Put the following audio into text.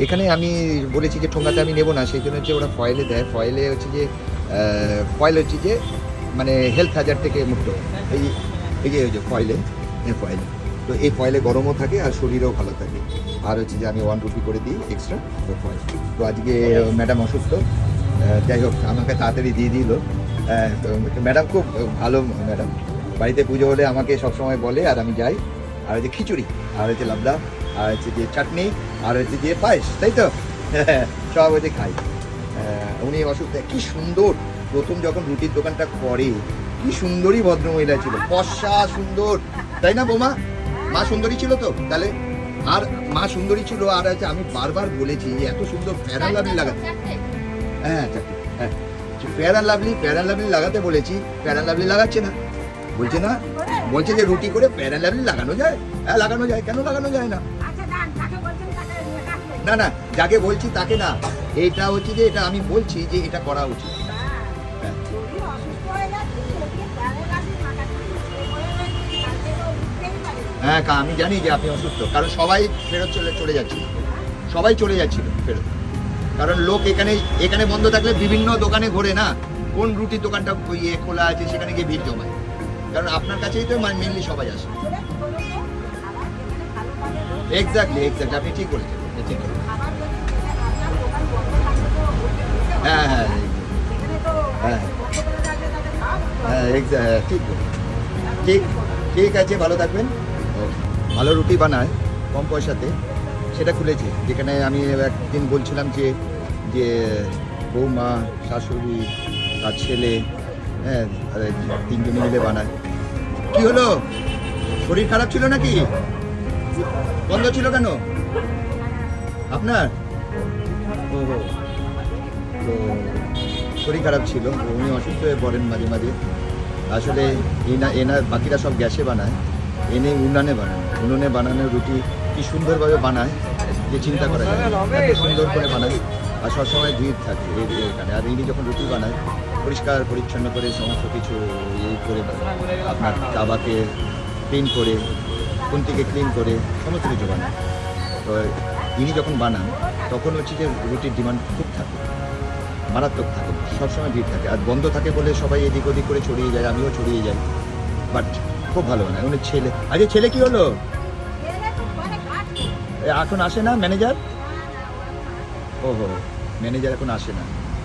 এখানে আমি বলেছি যে ঠোঙ্গাতে আমি নেবো না, সেই জন্য হচ্ছে ওরা ফয়েলে দেয়। ফয়েলে হচ্ছে যে ফয়েল হচ্ছে যে মানে হেলথ হ্যাজার্ড থেকে মুক্ত। এই এই যে ফয়েলে ফয়েল, তো এই ফয়েলে গরমও থাকে আর শরীরও ভালো থাকে। আর হচ্ছে যে আমি 1 রুপি করে দিই এক্সট্রা ফয়েল। তো আজকে ম্যাডাম অসুস্থ, যাই হোক আমাকে তাড়াতাড়ি দিয়ে দিল। তো ম্যাডাম খুব ভালো ম্যাডাম, বাড়িতে পুজো হলে আমাকে সবসময় বলে আর আমি যাই। আর হচ্ছে খিচুড়ি, আর হচ্ছে লাবড়া, আর হচ্ছে যে চাটনি, আর হচ্ছে যে পায়েস, তাই তো সব হচ্ছে খাই। উনি অসুস্থ। কি সুন্দর প্রথম যখন রুটির দোকানটা করে, কি সুন্দরী ভদ্রমহিলা ছিল, ফর্সা সুন্দর, তাই না বৌমা? মা সুন্দরী ছিল তো তাহলে, আর মা সুন্দরী ছিল। আর আছে আমি বারবার বলেছি যে এত সুন্দর ফেয়ার অ্যান্ড লাভলি লাগাতে। হ্যাঁ হ্যাঁ, ফেয়ার অ্যান্ড লাভলি লাগাতে বলেছি, ফেয়ার অ্যান্ড লাভলি লাগাচ্ছে না, বলছে না, বলছে যে রুটি করে ফেয়ার অ্যান্ড লাভলি লাগানো যায়। হ্যাঁ লাগানো যায়, কেন লাগানো যায় না? না না, যাকে বলছি তাকে না, এটা হচ্ছে যে এটা আমি বলছি যে এটা করা উচিত। হ্যাঁ আমি জানি যে আপনি অসুস্থ, কারণ সবাই ফেরত চলে যাচ্ছিল, সবাই চলে যাচ্ছিল ফেরত। কারণ লোক এখানে বন্ধ থাকলে বিভিন্ন দোকানে ঘোরে না, কোন রুটির দোকানটা খোলা আছে সেখানে গিয়ে ভিড় জমায়। কারণ আপনার কাছেই তো মেনলি সবাই আসে। এক্স্যাক্টলি আপনি ঠিক বলেছেন। হ্যাঁ হ্যাঁ হ্যাঁ হ্যাঁ ঠিক ঠিক আছে, ভালো থাকবেন। ভালো রুটি বানায় কম পয়সাতে, সেটা খুলেছে। যেখানে আমি একদিন বলছিলাম যে বৌমা, শাশুড়ি, তার ছেলে, হ্যাঁ 3জনে মিলে বানায়। কি হলো, শরীর খারাপ ছিল নাকি? বন্ধ ছিল কেন আপনার? ও তো শরীর খারাপ ছিল, উনি অসুস্থ হয়ে পড়েন মাঝে মাঝে। আসলে এনার বাকিরা সব গ্যাসে বানায়, এনে উনুনে বানানো রুটি কি সুন্দরভাবে বানায় যে চিন্তা করা যায়, এত সুন্দর করে বানায়। আর সবসময় ভিড় থাকে এখানে। আর ইনি যখন রুটি বানায় পরিষ্কার পরিচ্ছন্ন করে সমস্ত কিছু করে আপনার তাওয়াকে ক্লিন করে, খুন্তিকে ক্লিন করে সমস্ত কিছু বানায়। তো ইনি যখন বানান তখন হচ্ছে যে রুটির ডিমান্ড খুব থাকে, মারাত্মক থাকে, সবসময় ভিড় থাকে। আর বন্ধ থাকে বলে সবাই এদিক ওদিক করে ছড়িয়ে যায়, আমিও ছড়িয়ে যাই। বাট খুব ভালো বানায় উনি। ছেলে, আরে ছেলে কি হলো, এখন আসে না ম্যানেজার? ম্যানেজার এখন আসে না।